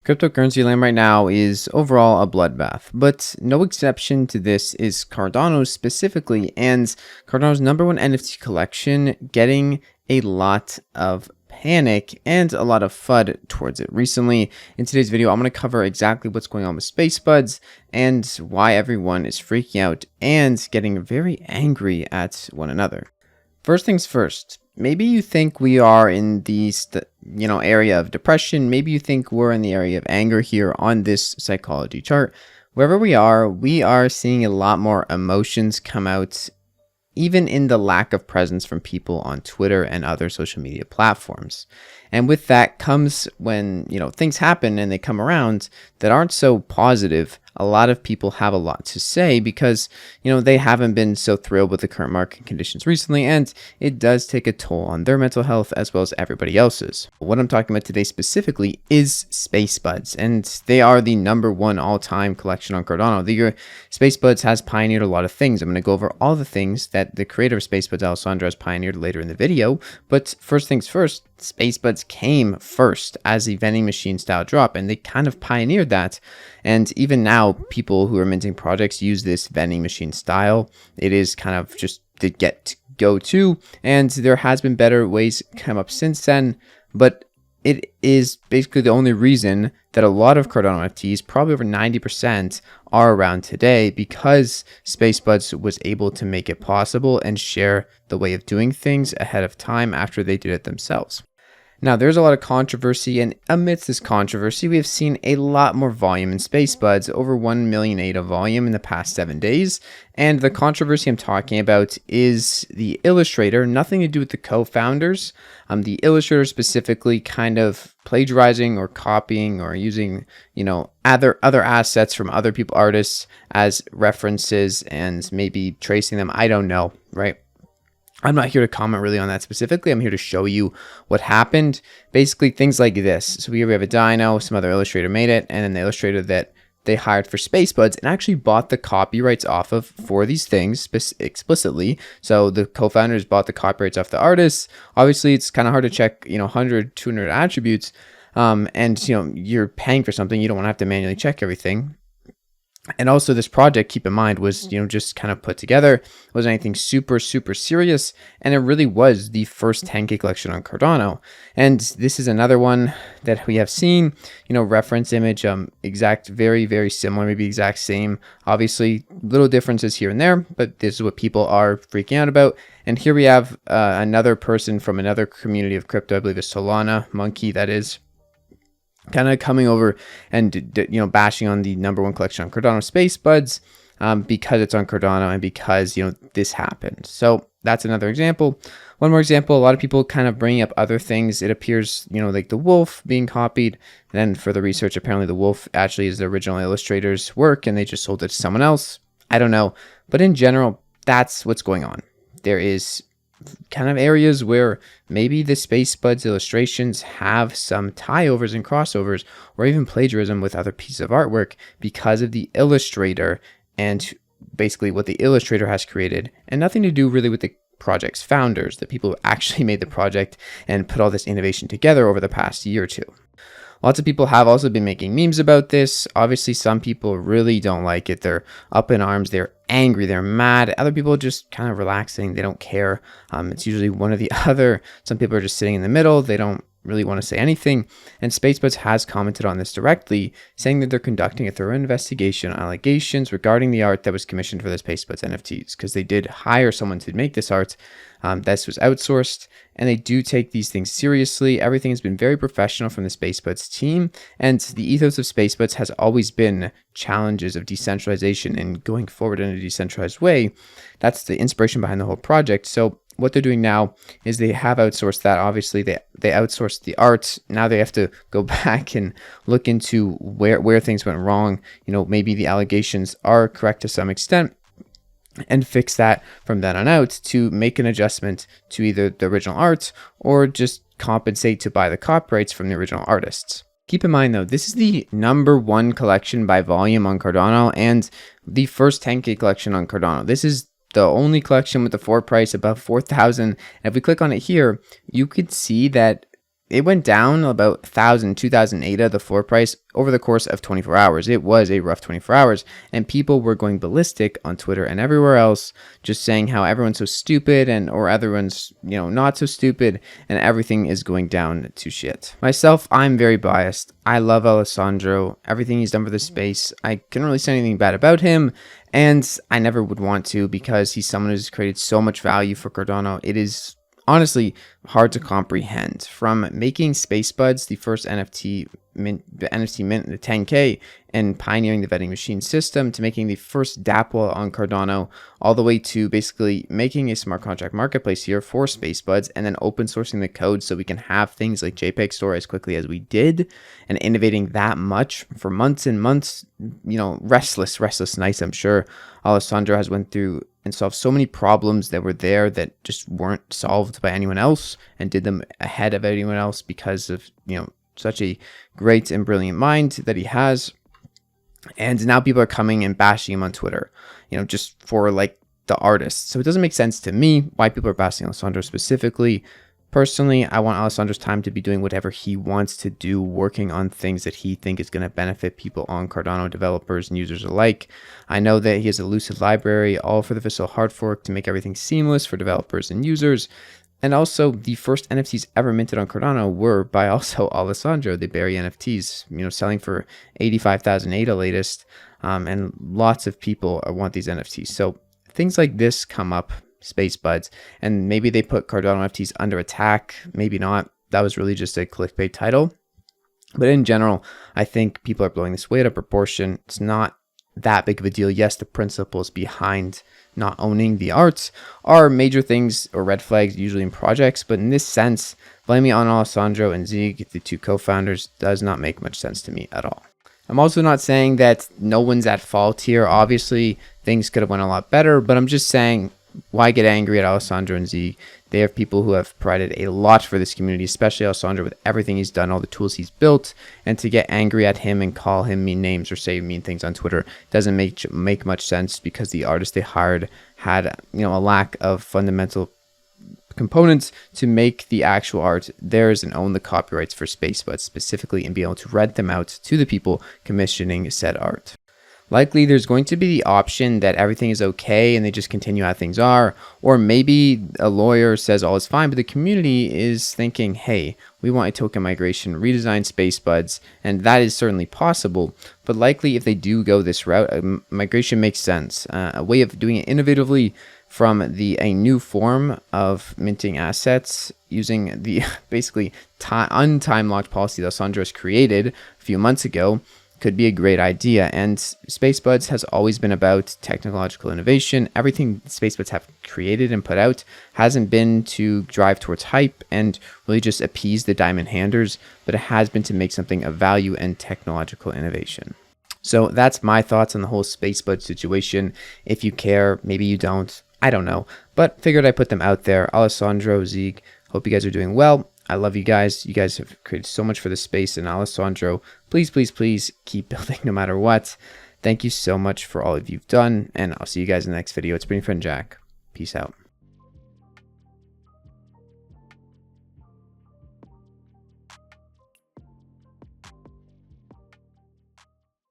Cryptocurrency land right now is overall a bloodbath, but no exception to this is Cardano specifically, and Cardano's #1 NFT collection getting a lot of panic and a lot of FUD towards it recently. In today's video, I'm going to cover exactly what's going on with Space Buds and why everyone is freaking out and getting very angry at one another. First things first, maybe you think we are in the area of depression. Maybe you think we're in the area of anger here on this psychology chart. Wherever we are seeing a lot more emotions come out, even in the lack of presence from people on Twitter and other social media platforms. And with that comes when, things happen and they come around that aren't so positive. A lot of people have a lot to say because, they haven't been so thrilled with the current market conditions recently, and it does take a toll on their mental health as well as everybody else's. What I'm talking about today specifically is Space Buds, and they are the #1 all-time collection on Cardano. The Space Buds has pioneered a lot of things. I'm going to go over all the things that the creator of Space Buds, Alessandro, has pioneered later in the video, but first things first, Space Buds came first as a vending machine style drop, and they kind of pioneered that. And even now, people who are minting projects use this vending machine style. It is kind of just the go to, and there has been better ways come up since then, but it is basically the only reason that a lot of Cardano NFTs, probably over 90%, are around today, because Space Buds was able to make it possible and share the way of doing things ahead of time after they did it themselves. Now, there's a lot of controversy, and amidst this controversy, we have seen a lot more volume in Space Buds, over 1 million ADA volume in the past 7 days. And the controversy I'm talking about is the illustrator, nothing to do with the co-founders. The illustrator specifically kind of plagiarizing or copying or using, other assets from other artists as references and maybe tracing them. I don't know, right? I'm not here to comment really on that specifically. I'm here to show you what happened. Basically, things like this. So here we have a dyno, some other illustrator made it, and then the illustrator that they hired for Space Buds and actually bought the copyrights off of for these things explicitly. So the co-founders bought the copyrights off the artists. Obviously, it's kind of hard to check, 100, 200 attributes. And, you're paying for something. You don't want to have to manually check everything. And also, this project, keep in mind, was, just kind of put together. It wasn't anything super, super serious. And it really was the first 10K collection on Cardano. And this is another one that we have seen, reference image, exact, very, very similar, maybe exact same. Obviously, little differences here and there, but this is what people are freaking out about. And here we have another person from another community of crypto, I believe it's Solana, Monkey, that is, kind of coming over and bashing on the #1 collection on Cardano, Space Buds, because it's on Cardano and because this happened. So that's another example. One more example, a lot of people kind of bringing up other things. It appears like the wolf being copied. Then for the research, apparently the wolf actually is the original illustrator's work and they just sold it to someone else. I don't know, but in general, that's what's going on. There is kind of areas where maybe the Space Buds illustrations have some tie-overs and crossovers or even plagiarism with other pieces of artwork because of the illustrator and basically what the illustrator has created, and nothing to do really with the project's founders, the people who actually made the project and put all this innovation together over the past year or two. Lots of people have also been making memes about this. Obviously, some people really don't like it. They're up in arms. They're angry. They're mad. Other people are just kind of relaxing. They don't care. It's usually one or the other. Some people are just sitting in the middle. They don't really want to say anything. And Space Buds has commented on this directly, saying that they're conducting a thorough investigation on allegations regarding the art that was commissioned for the Space Buds NFTs, because they did hire someone to make this art. This was outsourced, and they do take these things seriously. Everything has been very professional from the Space Buds team, and the ethos of Space Buds has always been challenges of decentralization and going forward in a decentralized way. That's the inspiration behind the whole project. So what they're doing now is they have outsourced that. Obviously, they outsourced the art. Now they have to go back and look into where things went wrong. Maybe the allegations are correct to some extent, and fix that from then on out to make an adjustment to either the original art or just compensate to buy the copyrights from the original artists. Keep in mind though, this is the #1 collection by volume on Cardano and the first 10K collection on Cardano. This is the only collection with the floor price above 4,000. And if we click on it here, you could see that it went down about 1,000, 2,000 ADA, the floor price, over the course of 24 hours. It was a rough 24 hours, and people were going ballistic on Twitter and everywhere else, just saying how everyone's so stupid or everyone's, not so stupid, and everything is going down to shit. Myself, I'm very biased. I love Alessandro, everything he's done for the space. I couldn't really say anything bad about him, and I never would want to, because he's someone who's created so much value for Cardano. It is honestly hard to comprehend. From making Space Buds the first NFT mint, the the 10K, and pioneering the vending machine system, to making the first DApp on Cardano, all the way to basically making a smart contract marketplace here for Space Buds, and then open sourcing the code so we can have things like JPEG store as quickly as we did, and innovating that much for months and months. Restless nights. I'm sure Alessandro has went through and solved so many problems that were there that just weren't solved by anyone else, and did them ahead of anyone else because of such a great and brilliant mind that he has. And now people are coming and bashing him on Twitter, just for like the artist. So it doesn't make sense to me why people are bashing Alessandro specifically. Personally, I want Alessandro's time to be doing whatever he wants to do, working on things that he thinks is going to benefit people on Cardano, developers and users alike. I know that he has a Lucid library, all for the Visceral hard fork, to make everything seamless for developers and users. And also, the first NFTs ever minted on Cardano were by also Alessandro, the Berry NFTs, selling for 85,000 ADA latest, and lots of people want these NFTs. So things like this come up, Space Buds, and maybe they put Cardano NFTs under attack, maybe not. That was really just a clickbait title. But in general, I think people are blowing this way out of proportion. It's not that big of a deal. Yes, the principles behind not owning the arts are major things or red flags usually in projects, but in this sense, blaming on Alessandro and Zieg, the two co-founders, does not make much sense to me at all. I'm also not saying that no one's at fault here. Obviously, things could have went a lot better, but I'm just saying, why get angry at Alessandro and Zieg? They are people who have provided a lot for this community, especially Alessandro, with everything he's done, all the tools he's built, and to get angry at him and call him mean names or say mean things on Twitter doesn't make much sense, because the artist they hired had a lack of fundamental components to make the actual art theirs and own the copyrights for Space Buds specifically, and be able to rent them out to the people commissioning said art. Likely there's going to be the option that everything is okay and they just continue how things are, or maybe a lawyer says all is fine, but the community is thinking, hey, we want a token migration, redesign Space Buds, and that is certainly possible. But likely if they do go this route, migration makes sense. A way of doing it innovatively from a new form of minting assets using the basically untime locked policy that Alessandro has created a few months ago could be a great idea. And Space Buds has always been about technological innovation. Everything Space Buds have created and put out hasn't been to drive towards hype and really just appease the diamond handers, but it has been to make something of value and technological innovation. So that's my thoughts on the whole Space Buds situation. If you care, maybe you don't, I don't know, but figured I'd put them out there. Alessandro, Zieg, hope you guys are doing well. I love you guys. You guys have created so much for the space. And Alessandro, please, please, please keep building no matter what. Thank you so much for all of you've done. And I'll see you guys in the next video. It's been your friend Jack. Peace out.